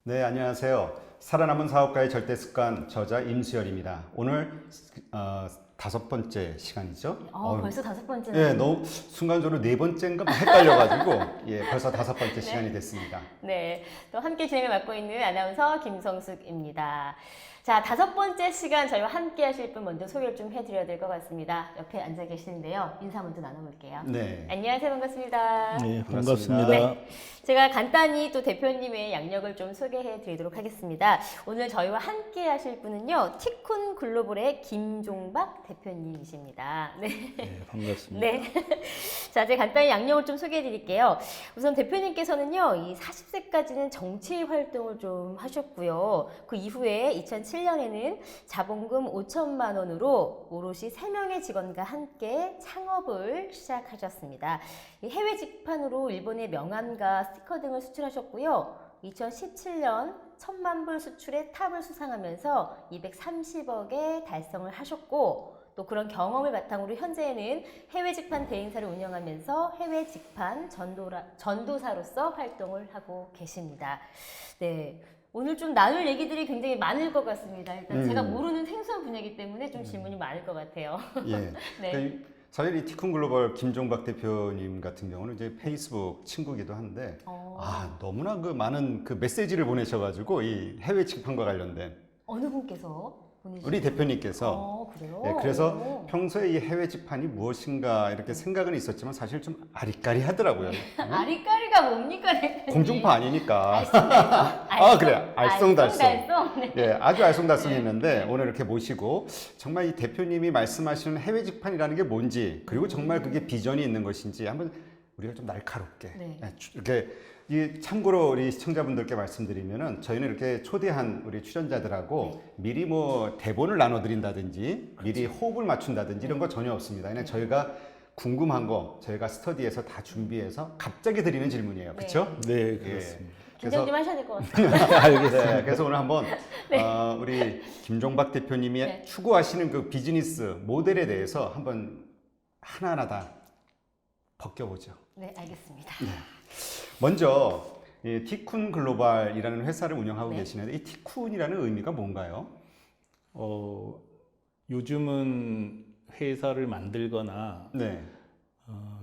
네, 안녕하세요. 살아남은 사업가의 절대 습관 저자 임수열입니다. 오늘 5번째 시간이죠? 벌써 5번째나. 예, 너무 순간적으로 4번째인가 막 헷갈려가지고 예, 벌써 5번째 시간이 됐습니다. 네, 또 함께 진행을 맡고 있는 아나운서 김성숙입니다. 자, 5번째 시간 저희와 함께 하실 분 먼저 소개를 좀 해드려야 될 것 같습니다. 옆에 앉아 계시는데요. 인사 먼저 나눠볼게요. 네. 안녕하세요. 반갑습니다. 네, 반갑습니다. 반갑습니다. 네, 제가 간단히 또 대표님의 양력을 좀 소개해 드리도록 하겠습니다. 오늘 저희와 함께 하실 분은요, 티쿤 글로벌의 김종박 대표님이십니다. 네. 네, 반갑습니다. 네. 자, 제가 간단히 양력을 좀 소개해 드릴게요. 우선 대표님께서는요, 이 40세까지는 정치 활동을 좀 하셨고요. 그 이후에 2007년에는 자본금 5천만 원으로 오롯이 3명의 직원과 함께 창업을 시작하셨습니다. 이 해외 직판으로 일본의 명함과 스티커 등을 수출하셨고요. 2017년 1,000만 불 수출의 탑을 수상하면서 230억에 달성을 하셨고, 또 그런 경험을 바탕으로 현재는 해외 직판 대행사를 운영하면서 해외 직판 전도사로서 활동을 하고 계십니다. 네. 오늘 좀 나눌 얘기들이 굉장히 많을 것 같습니다. 일단 제가 모르는 생소한 분야이기 때문에 좀 질문이 많을 것 같아요. 예. 네. 그러니까 사실 이 티쿤 글로벌 김종박 대표님 같은 경우는 이제 페이스북 친구기도 한데, 너무나 그 많은 그 메시지를 보내셔가지고 이 해외 직판과 관련된 어느 분께서 보내주신 우리 대표님께서 그래요? 예, 그래서 오. 평소에 이 해외 직판이 무엇인가 이렇게 생각은 있었지만 사실 좀 아리까리하더라고요. 아리까리가 뭡니까, 대표님? 공중파 아니니까. 알쏭달쏭. 그래. 알쏭달쏭. 네. 예, 아주 알쏭달쏭했는데 오늘 이렇게 모시고 정말 이 대표님이 말씀하시는 해외 직판이라는 게 뭔지, 그리고 정말 그게 비전이 있는 것인지 한번 우리가 좀 날카롭게 네. 이렇게 참고로 우리 시청자분들께 말씀드리면은 저희는 이렇게 초대한 우리 출연자들하고 미리 뭐 대본을 나눠드린다든지 미리 호흡을 맞춘다든지 이런 거 전혀 없습니다. 그냥 저희가 궁금한 거 저희가 스터디에서 다 준비해서 갑자기 드리는 질문이에요. 그렇죠? 네, 그렇습니다. 긴장 좀 하셔야 될 것 같습니다. 알겠습니다. 네, 그래서 오늘 한번 우리 김종박 대표님이 네. 추구하시는 그 비즈니스 모델에 대해서 한번 하나하나 다 벗겨보죠. 네, 알겠습니다. 먼저 이 티쿤 글로벌이라는 회사를 운영하고 네. 계시는데 이 티쿤이라는 의미가 뭔가요? 요즘은 회사를 만들거나 네.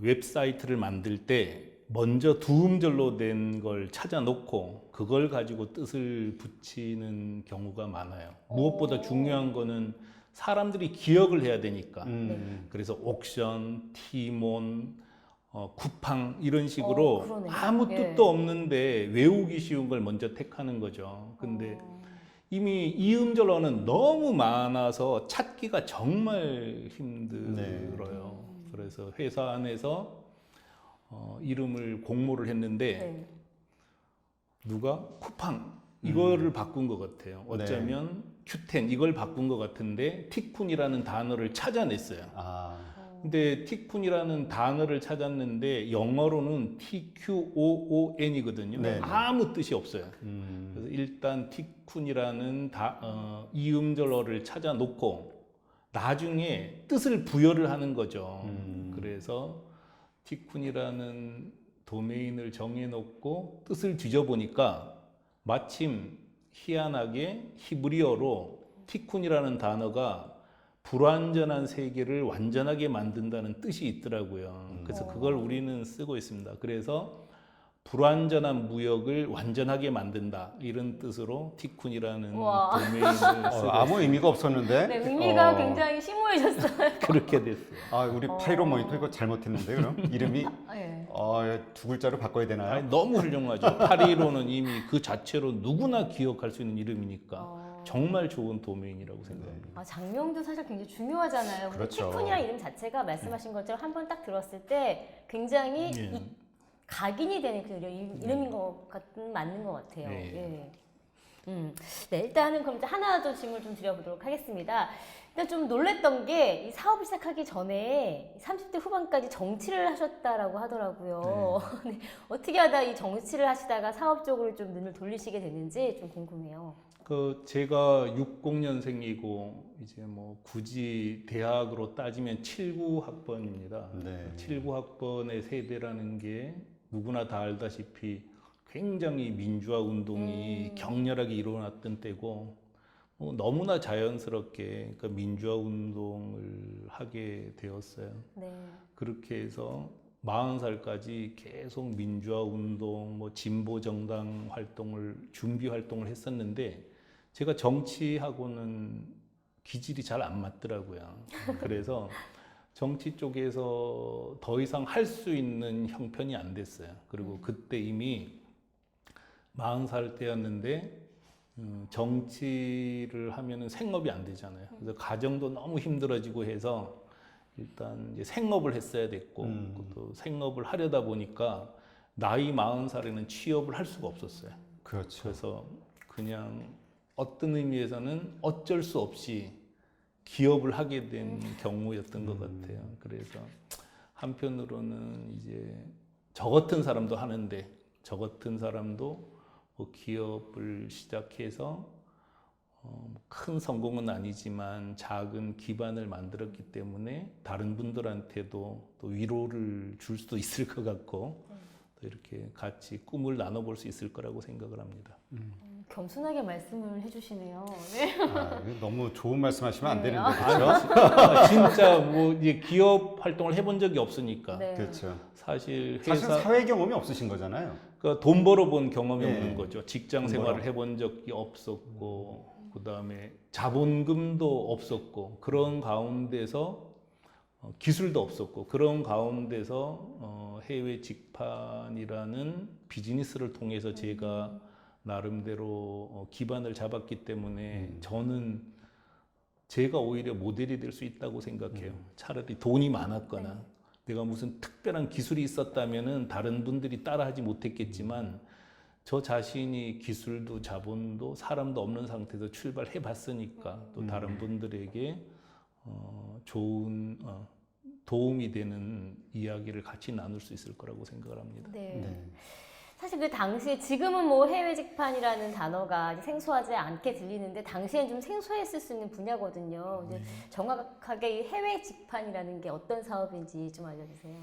웹사이트를 만들 때 먼저 두 음절로 된 걸 찾아놓고 그걸 가지고 뜻을 붙이는 경우가 많아요. 무엇보다 중요한 거는 사람들이 기억을 해야 되니까. 그래서 옥션, 티몬, 쿠팡 이런 식으로 그러네요. 아무 예. 뜻도 없는데 외우기 쉬운 걸 먼저 택하는 거죠. 근데 이미 이음절어는 너무 많아서 찾기가 정말 힘들어요. 그래서 회사 안에서 이름을 공모를 했는데 네. 누가 쿠팡 이거를 바꾼 것 같아요. 어쩌면 큐텐 이걸 바꾼 것 같은데 티쿤이라는 단어를 찾아냈어요. 근데 티쿤이라는 단어를 찾았는데 영어로는 TQOON이거든요. 네. 아무 뜻이 없어요. 그래서 일단 티쿤이라는 이음절어를 찾아놓고 나중에 뜻을 부여를 하는 거죠. 그래서 티쿤이라는 도메인을 정해놓고 뜻을 뒤져보니까 마침 희한하게 히브리어로 티쿤이라는 단어가 불완전한 세계를 완전하게 만든다는 뜻이 있더라고요. 그래서 그걸 우리는 쓰고 있습니다. 그래서 불완전한 무역을 완전하게 만든다 이런 뜻으로 티쿤이라는 우와. 도메인을 쓰고 아무 의미가 없었는데 네, 의미가 굉장히 심오해졌어요. 그렇게 됐어요. 우리 파이로 모니터 이거 잘못했는데 그럼 이름이 네. 두 글자로 바꿔야 되나요? 아니, 너무 훌륭하죠. 파리로는 이미 그 자체로 누구나 기억할 수 있는 이름이니까 정말 좋은 도메인이라고 생각합니다. 장명도 사실 굉장히 중요하잖아요. 그렇죠. 티쿤이라는 이름 자체가 말씀하신 것처럼 한번 딱 들었을 때 굉장히 각인이 되는 그 이름인 것 같은 맞는 것 같아요. 네. 네, 일단은 그럼 이제 하나 더 질문을 좀 드려보도록 하겠습니다. 일단 좀 놀랬던 게 이 사업을 시작하기 전에 30대 후반까지 정치를 하셨다라고 하더라고요. 네. 어떻게 하다 이 정치를 하시다가 사업 쪽으로 좀 눈을 돌리시게 됐는지 좀 궁금해요. 제가 60년생이고 이제 뭐 굳이 대학으로 따지면 79학번입니다. 네. 79학번의 세대라는 게 누구나 다 알다시피 굉장히 민주화 운동이 격렬하게 일어났던 때고 너무나 자연스럽게 그 민주화 운동을 하게 되었어요. 네. 그렇게 해서 40살까지 계속 민주화 운동, 뭐 진보 정당 활동을 준비 활동을 했었는데 제가 정치하고는 기질이 잘 안 맞더라고요. 그래서 정치 쪽에서 더 이상 할 수 있는 형편이 안 됐어요. 그리고 그때 이미 40살 때였는데 정치를 하면은 생업이 안 되잖아요. 그래서 가정도 너무 힘들어지고 해서 일단 이제 생업을 했어야 됐고 또 생업을 하려다 보니까 나이 40살에는 취업을 할 수가 없었어요. 그렇죠. 그래서 그냥 어떤 의미에서는 어쩔 수 없이 기업을 하게 된 경우였던 것 같아요. 그래서 한편으로는 이제 저 같은 사람도 하는데 저 같은 사람도 뭐 기업을 시작해서 큰 성공은 아니지만 작은 기반을 만들었기 때문에 다른 분들한테도 또 위로를 줄 수도 있을 것 같고 또 이렇게 같이 꿈을 나눠볼 수 있을 거라고 생각을 합니다. 겸손하게 말씀을 해주시네요. 네. 아, 이거 너무 좋은 말씀하시면 안 네. 되는데 그렇죠? 진짜 뭐 이제 기업 활동을 해본 적이 없으니까 네. 그렇죠. 사실 사실 회사 사회 경험이 없으신 거잖아요. 그러니까 돈 벌어본 경험이 네. 없는 거죠. 직장 돈 생활을 벌어. 해본 적이 없었고 그다음에 자본금도 없었고 그런 가운데서 기술도 없었고 그런 가운데서 해외 직판이라는 비즈니스를 통해서 제가 나름대로 기반을 잡았기 때문에 저는 제가 오히려 모델이 될 수 있다고 생각해요. 차라리 돈이 많았거나 내가 무슨 특별한 기술이 있었다면은 다른 분들이 따라하지 못했겠지만 저 자신이 기술도 자본도 사람도 없는 상태에서 출발해 봤으니까 또 다른 분들에게 좋은 도움이 되는 이야기를 같이 나눌 수 있을 거라고 생각을 합니다. 네. 네. 사실 그 당시에 지금은 뭐 해외 직판이라는 단어가 이제 생소하지 않게 들리는데 당시엔 좀 생소했을 수 있는 분야거든요. 근데 정확하게 이 해외 직판이라는 게 어떤 사업인지 좀 알려주세요.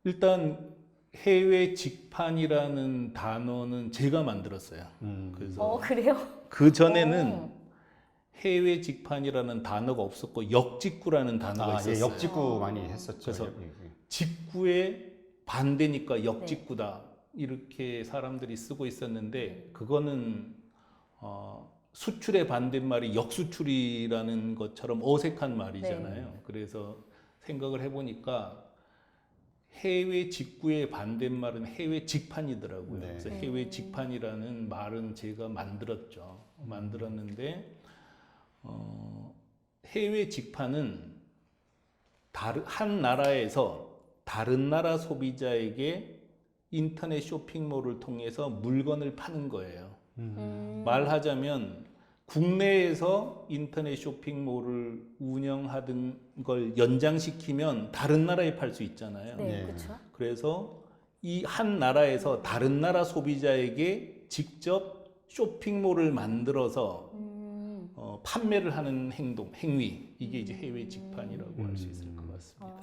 일단 해외 직판이라는 단어는 제가 만들었어요. 그래서 그래요? 그 전에는 해외 직판이라는 단어가 없었고 역직구라는 단어가 아, 있었어요. 예, 역직구 많이 했었죠. 그래서 예, 예. 직구의 반대니까 역직구다 이렇게 사람들이 쓰고 있었는데 그거는 수출의 반대말이 역수출이라는 것처럼 어색한 말이잖아요. 그래서 생각을 해보니까 해외 직구의 반대말은 해외 직판이더라고요. 네. 그래서 해외 직판이라는 말은 제가 만들었죠. 만들었는데 해외 직판은 한 나라에서 다른 나라 소비자에게 인터넷 쇼핑몰을 통해서 물건을 파는 거예요. 말하자면 국내에서 인터넷 쇼핑몰을 운영하던 걸 연장시키면 다른 나라에 팔 수 있잖아요. 네, 네. 그렇죠. 그래서 이 한 나라에서 다른 나라 소비자에게 직접 쇼핑몰을 만들어서 판매를 하는 행위 이게 이제 해외 직판이라고 할 수 있을 것 같습니다.